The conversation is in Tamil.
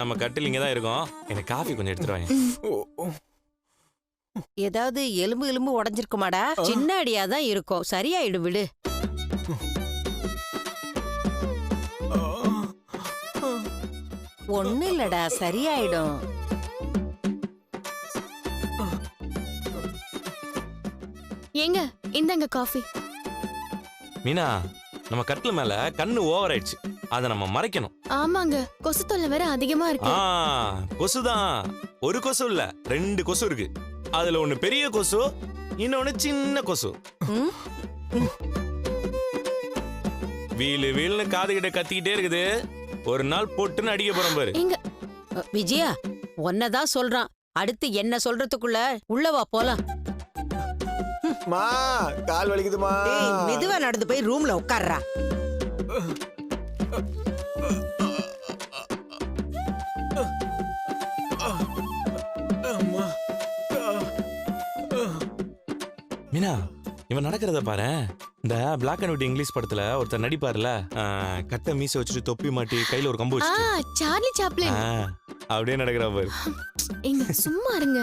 நம்ம கட்டில் இங்க தான் இருக்கோம். எனக்கு காஃபி கொஞ்சம் எடுத்துட்டு வாங்க. ஏதாவது எலும்பு உடைஞ்சிருக்குமாடா? சின்ன அடியா தான் இருக்கும், சரியாயிடும் விடு. ஒண்ணு இல்லடா, சரியாயிடும். ஏங்க இந்தாங்க காஃபி. மீனா, நம்ம கட்டில் மேல கண்ணு ஓவர் ஆயிடுச்சு. அதை நம்ம மறைக்கணும். ஆமாங்க, கொசு தொல்லை வேற அதிகமா இருக்கு. கொசுதான். ஒரு கொசு இல்ல, 2 கொசு இருக்கு. அதுல ஒண்ணு பெரிய கொசு, இன்னொன்னு சின்ன கொசு. வீலு வீல்னு காது கிட்ட கத்திக்கிட்டே இருக்குது. ஒரு நாள் போட்டுன்னு அடிக்க போறோம் பாரு. விஜயா, ஒன்னதான் சொல்றான். அடுத்து என்ன சொல்றதுக்குள்ள உள்ளவா போலாம். மா, கால் வலிக்குதுமா. மெதுவா நடந்து போய் ரூம்ல உட்கார்றா. மீனா, இவன் நடக்கிறத பாரு. இந்த பிளாக் அண்ட் ஒயிட் இங்கிலீஷ் படத்துல ஒருத்தர் நடிப்பாருல, கட்ட மீசை வச்சுட்டு தொப்பி மாட்டி கையில ஒரு கம்பு வச்சுட்டு சார்லி சாப்ளின் அப்படியே நடக்கிறா பாரு. எங்க சும்மா இருங்க.